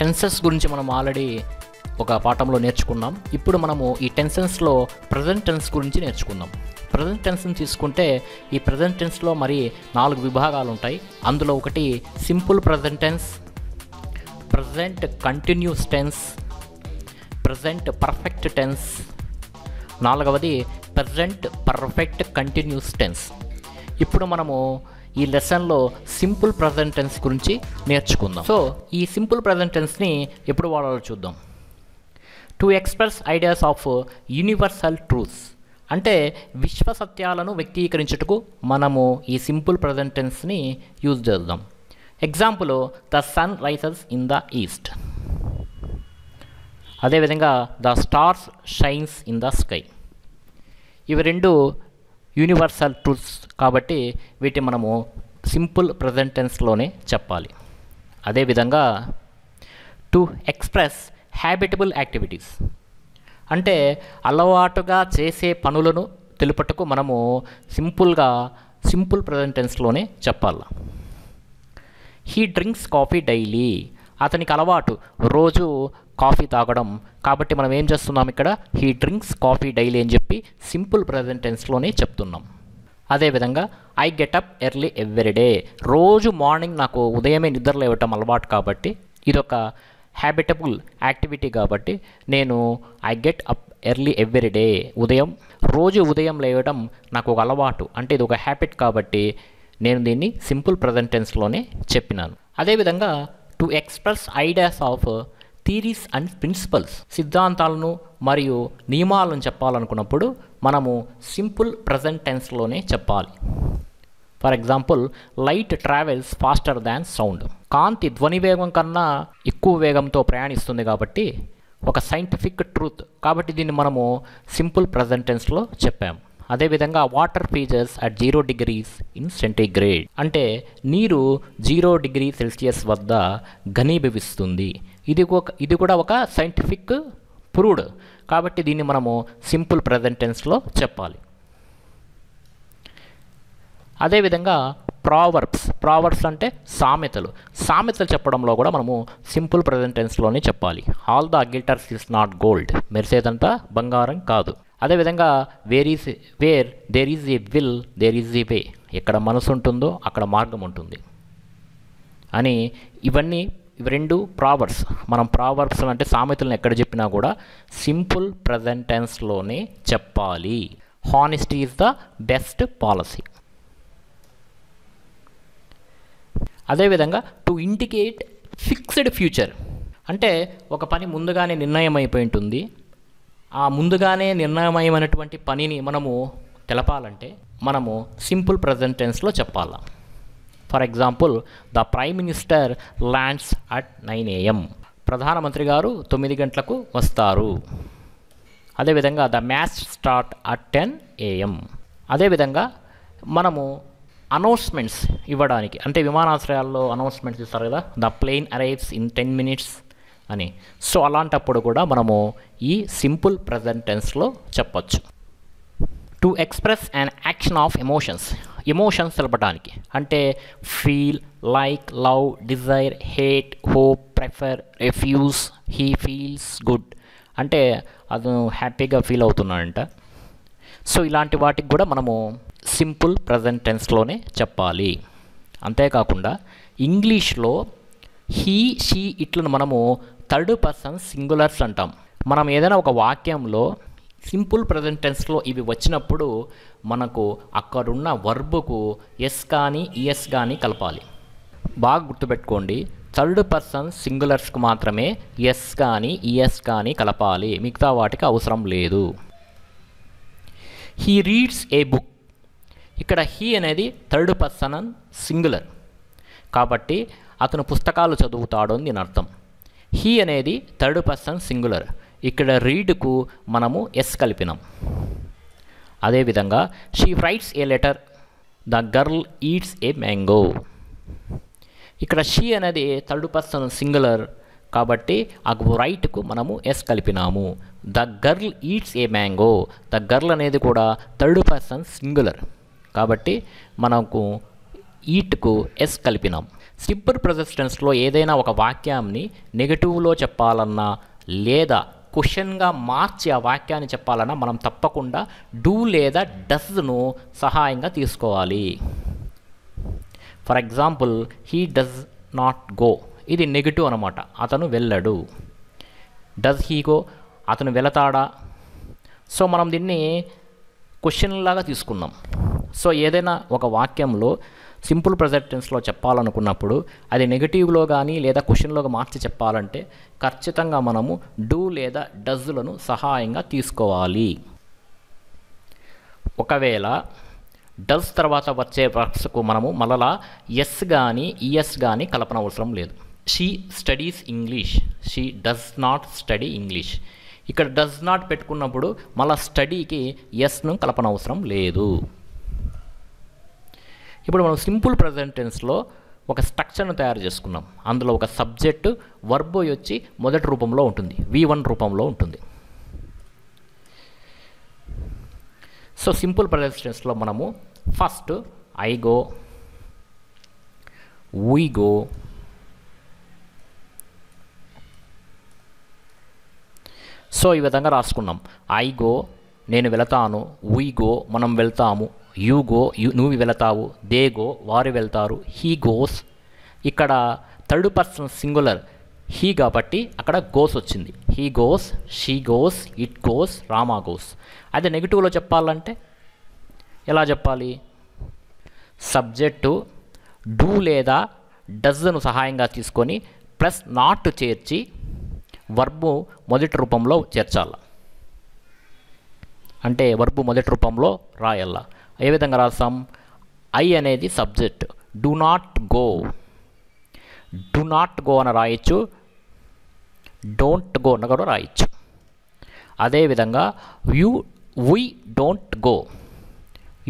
Tenses గురించి మనం already ఒక పాఠంలో నేర్చుకున్నాం. ఇప్పుడు మనము ఈ టెన్సెస్లో ప్రజెంట్ టెన్స్ గురించి నేర్చుకుందాం. ప్రజెంట్ టెన్స్ని తీసుకుంటే ఈ ప్రజెంట్ టెన్స్లో మరి 4 విభాగాలు ఉంటాయి. అందులో ఒకటి simple present tense, present continuous tense, present perfect tense, 4వది ప్రజెంట్ పర్ఫెక్ట్ కంటిన్యూస్ టెన్స్. ఇప్పుడు మనము ఈ లెసన్లో సింపుల్ ప్రజెంట్ టెన్స్ గురించి నేర్చుకుందాం. సో ఈ సింపుల్ ప్రజెంట్ టెన్స్ని ఎప్పుడు వాడాలో చూద్దాం. To express ideas of universal truths, అంటే విశ్వ సత్యాలను వ్యక్తీకరించుటకు మనము ఈ సింపుల్ ప్రజెంట్ టెన్స్ని యూజ్ చేద్దాం. Example, the sun rises in the east. అదేవిధంగా the stars shines in the sky. ఇవి 2 యూనివర్సల్ ట్రూత్స్ కాబట్టి వీటిని మనము సింపుల్ ప్రజెంట్ టెన్స్లోనే చెప్పాలి. అదేవిధంగా టు ఎక్స్ప్రెస్ హ్యాబిటబుల్ యాక్టివిటీస్, అంటే అలవాటుగా చేసే పనులను తెలుపుటకు మనము సింపుల్ ప్రజెంట్ టెన్స్లోనే చెప్పాలి. హీ డ్రింక్స్ కాఫీ డైలీ, అతనికి అలవాటు రోజు కాఫీ తాగడం కాబట్టి మనం ఏం చేస్తున్నాం ఇక్కడ, హీ డ్రింక్స్ కాఫీ డైలీ అని చెప్పి సింపుల్ ప్రజెంట్ టెన్స్లోనే చెప్తున్నాం. అదేవిధంగా I get up early everyday, రోజు మార్నింగ్ నాకు ఉదయమే నిద్ర లేవటం అలవాటు కాబట్టి ఇదొక హ్యాబిటబుల్ యాక్టివిటీ కాబట్టి నేను I get up early everyday, రోజు ఉదయం లేవడం నాకు ఒక అలవాటు, అంటే ఇది ఒక హ్యాబిట్ కాబట్టి నేను దీన్ని సింపుల్ ప్రజెంట్ టెన్స్లోనే చెప్పినాను. అదేవిధంగా to express ideas of theories and principles, సిద్ధాంతాలను మరియు నియమాలను చెప్పాలనుకున్నప్పుడు మనము సింపుల్ ప్రజెంట్ టెన్స్లోనే చెప్పాలి. For example, light travels faster than sound, కాంతి ధ్వని వేగం కన్నా ఎక్కువ వేగంతో ప్రయాణిస్తుంది కాబట్టి ఒక సైంటిఫిక్ ట్రూత్ కాబట్టి దీన్ని మనము సింపుల్ ప్రజెంట్ టెన్స్లో చెప్పాము. అదేవిధంగా water freezes at 0 degrees in centigrade, అంటే నీరు 0 degree Celsius వద్ద ఘనీభవిస్తుంది. ఇది కూడా ఒక సైంటిఫిక్ ప్రూవ్డ్ కాబట్టి దీన్ని మనము సింపుల్ ప్రజెంట్ టెన్స్లో చెప్పాలి. అదేవిధంగా ప్రావర్బ్స్ అంటే సామెతలు చెప్పడంలో కూడా మనము సింపుల్ ప్రజెంట్ టెన్స్లోనే చెప్పాలి. All the glitters is not gold, మెరిసేదంతా బంగారం కాదు. అదేవిధంగా where there is a will there is a way, ఎక్కడ మనసు ఉంటుందో అక్కడ మార్గం ఉంటుంది అని ఇవి 2 ప్రావర్బ్స్. మనం ప్రావర్బ్స్ అంటే సామెతలను ఎక్కడ చెప్పినా కూడా సింపుల్ ప్రజెంట్ టెన్స్లోనే చెప్పాలి. Honesty is the best policy. అదేవిధంగా టు ఇండికేట్ ఫిక్స్డ్ ఫ్యూచర్, అంటే ఒక పని ముందుగానే నిర్ణయం అయిపోయి ఉంటుంది. ఆ ముందుగానే నిర్ణయమైనటువంటి పనిని మనము తెలపాలంటే మనము సింపుల్ ప్రజెంట్ టెన్స్లో చెప్పాలి. For example, the prime minister lands at 9 AM, ప్రధానమంత్రి గారు 9 గంటలకు వస్తారు. అదేవిధంగా the match start at 10 AM. అదేవిధంగా మనము అనౌన్స్మెంట్స్ ఇవ్వడానికి, అంటే విమానాశ్రయాల్లో అనౌన్స్మెంట్స్ ఇస్తారు కదా, the plane arrives in 10 minutes అని. సో అలాంటప్పుడు కూడా మనము ఈ సింపుల్ ప్రజెంట్ టెన్స్లో చెప్పచ్చు. To express an action of emotions తెలపడానికి, అంటే feel, like, love, desire, hate, hope, prefer, refuse, he feels good, అంటే అతను హ్యాపీగా ఫీల్ అవుతున్నాడంట. సో ఇలాంటి వాటికి కూడా మనము సింపుల్ ప్రజెంట్ టెన్స్లోనే చెప్పాలి. అంతేకాకుండా ఇంగ్లీష్లో హీ, షీ, ఇట్లను మనము 3rd person సింగులర్స్ అంటాం. మనం ఏదైనా ఒక వాక్యంలో సింపుల్ ప్రజెంట్ టెన్స్లో ఇవి వచ్చినప్పుడు మనకు అక్కడున్న వర్బుకు ఎస్ కానీ ఈఎస్ కానీ కలపాలి. బాగా గుర్తుపెట్టుకోండి, 3rd person సింగులర్స్కు మాత్రమే ఎస్ కానీ ఈఎస్ కానీ కలపాలి, మిగతా వాటికి అవసరం లేదు. హీ రీడ్స్ ఏ బుక్, ఇక్కడ హీ అనేది 3rd person సింగులర్, కాబట్టి అతను పుస్తకాలు చదువుతాడు అని దీని అర్థం. హీ అనేది థర్డ్ పర్సన్ సింగులర్. ఇక్కడ రీడ్కు మనము ఎస్ కలిపినాం. అదేవిధంగా she writes a letter, the girl eats a mango. ఇక్కడ షీ అనేది థర్డ్ పర్సన్ సింగులర్ కాబట్టి ఆ రైట్కు మనము ఎస్ కలిపినాము. The girl eats a mango, the girl అనేది కూడా థర్డ్ పర్సన్ సింగులర్ కాబట్టి మనకు ఈట్కు ఎస్ కలిపినాం. సింపుల్ ప్రెజెంట్ టెన్స్లో ఏదైనా ఒక వాక్యాన్ని నెగటివ్లో చెప్పాలన్నా లేదా క్వశ్చన్గా మార్చి ఆ వాక్యాన్ని చెప్పాలన్నా మనం తప్పకుండా డూ లేదా డస్ను సహాయంగా తీసుకోవాలి. For example he does not go, ఇది నెగిటివ్ అనమాట, అతను వెళ్ళడు. డస్ హీ గో, అతను వెళతాడా. సో మనం దీన్ని క్వశ్చన్ లాగా తీసుకున్నాం. సో ఏదైనా ఒక వాక్యంలో సింపుల్ ప్రెజెంట్ టెన్స్లో చెప్పాలనుకున్నప్పుడు అది నెగిటివ్లో కానీ లేదా క్వశ్చన్లోకి మార్చి చెప్పాలంటే ఖచ్చితంగా మనము డూ లేదా డస్లను సహాయంగా తీసుకోవాలి. ఒకవేళ డస్ తర్వాత వచ్చే వర్బ్స్కు మనము మళ్ళా ఎస్ కానీ ఈఎస్ కానీ కలపన అవసరం లేదు. She studies English, she does not study English. ఇక్కడ డస్ నాట్ పెట్టుకున్నప్పుడు మళ్ళీ స్టడీకి ఎస్ను కలపన అవసరం లేదు. ఇప్పుడు మనం సింపుల్ ప్రెజెంట్ టెన్స్లో ఒక స్ట్రక్చర్ను తయారు చేసుకున్నాం. అందులో ఒక సబ్జెక్టు వర్బ్ వచ్చి మొదటి రూపంలో ఉంటుంది, V1 రూపంలో ఉంటుంది. సో సింపుల్ ప్రెజెంట్ టెన్స్లో మనము first I go, we go, so ఈ విధంగా రాసుకున్నాం. ఐ గో నేను వెళతాను, వీ గో మనం వెళ్తాము, యూ గో నువ్వు వెళతావు, దే గో వారు వెళ్తారు, హీ గోస్. ఇక్కడ థర్డ్ పర్సన్ సింగులర్ హీ కాబట్టి అక్కడ గోస్ వచ్చింది. He goes, she goes, it goes, Rama goes. అదే నెగిటివ్లో చెప్పాలంటే ఎలా చెప్పాలి? సబ్జెక్టు డూ లేదా డస్ను సహాయంగా తీసుకొని ప్లస్ నాట్ చేర్చి వర్బు మొదటి రూపంలో చేర్చాల. అంటే వర్బు మొదటి రూపంలో రాయాల. ఏ విధంగా రాస్తాం? ఐ అనేది subject, do not go, do not go అని రాయొచ్చు, డోంట్ గో అని కూడా రాయొచ్చు. అదేవిధంగా we don't go,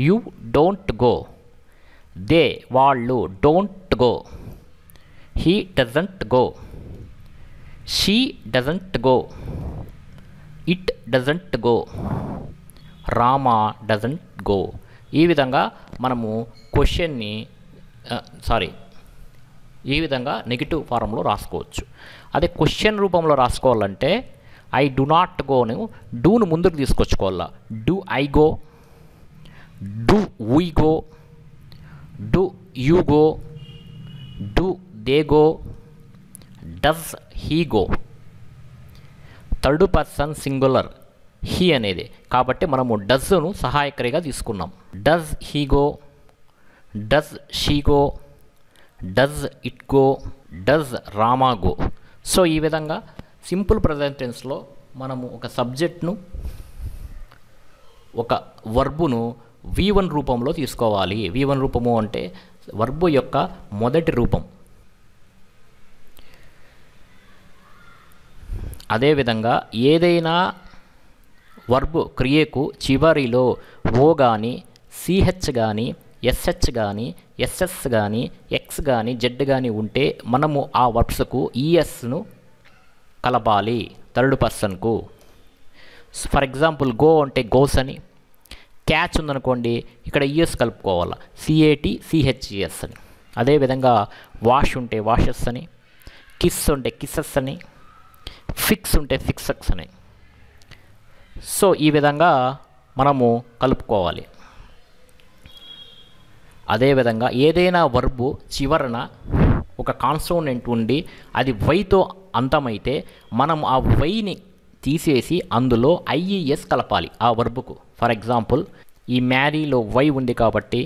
you don't go, they వాళ్ళు don't go, he doesn't go, she doesn't go, it doesn't go, Rama doesn't go. ఈ విధంగా మనము క్వశ్చన్ని ఈ విధంగా నెగిటివ్ ఫారంలో రాసుకోవచ్చు. అదే క్వశ్చన్ రూపంలో రాసుకోవాలంటే ఐ డు నాట్ గోను డూను ముందుకు తీసుకొచ్చుకోవాలా. Do I go, do we go, do you go, do they go, does he go. Third person singular he అనేది కాబట్టి మనము డస్ను సహాయకారిగా తీసుకున్నాం. Does he go, does she go, does it go, does Rama go. So ఈ విధంగా simple present టెన్స్లో మనము ఒక సబ్జెక్ట్ను ఒక వర్బును V1 రూపంలో తీసుకోవాలి. V1 రూపము అంటే వర్బు యొక్క మొదటి రూపం. అదేవిధంగా ఏదైనా వర్బ్ క్రియకు చివరిలో ఓ కానీ సిహెచ్ కానీ ఎస్హెచ్ కానీ ఎస్ఎస్ కానీ ఎక్స్ కానీ జెడ్ కానీ ఉంటే మనము ఆ వర్బ్స్కు ఈఎస్ను కలపాలి థర్డ్ పర్సన్కు. ఫర్ ఎగ్జాంపుల్ గో అంటే గోస్ అని, క్యాచ్ ఉందనుకోండి ఇక్కడ ఈఎస్ కలుపుకోవాలి, CATCHES అని. అదేవిధంగా వాష్ ఉంటే వాషెస్ అని, కిస్ ఉంటే కిసెస్ అని, ఫిక్స్ ఉంటే ఫిక్సెక్స్ అని. సో ఈ విధంగా మనము కలుపుకోవాలి. అదేవిధంగా ఏదైనా వర్బు చివరన ఒక కాన్సోనెంట్ ఉండి అది వైతో అంతమైతే మనం ఆ వైని తీసేసి అందులో IES కలపాలి ఆ వర్బుకు. ఫర్ ఎగ్జాంపుల్ ఈ మ్యారీలో వై ఉంది కాబట్టి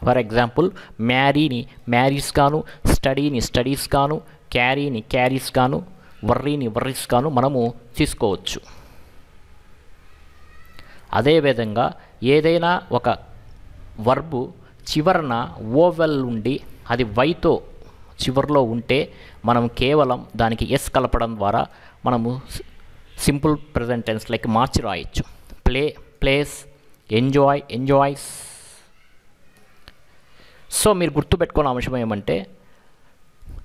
ఫర్ ఎగ్జాంపుల్ మ్యారీని మ్యారీస్ గాను, స్టడీని స్టడీస్ గాను, క్యారీని క్యారీస్ గాను, వర్రీని వర్రీస్ గాను మనము తీసుకోవచ్చు. అదేవిధంగా ఏదైనా ఒక వర్బు చివరన ఓవెల్ ఉండి అది వైతో చివరిలో ఉంటే మనం కేవలం దానికి ఎస్ కలపడం ద్వారా మనము సింపుల్ ప్రెజెంట్ టెన్స్ లైక్ మార్చి రాయొచ్చు. Play, plays, enjoy, enjoys. So మీరు గుర్తుపెట్టుకున్న అంశం ఏమంటే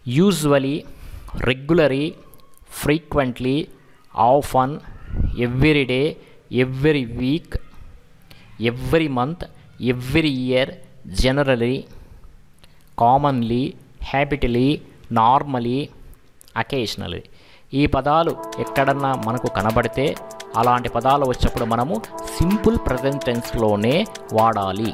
usually, regularly, frequently, often, every day, every week, every month, every year, generally, commonly, habitually, normally, occasionally. ఈ పదాలు ఎక్కడన్నా మనకు కనబడితే అలాంటి పదాలు వచ్చినప్పుడు మనము సింపుల్ ప్రెజెంట్ టెన్స్లోనే వాడాలి.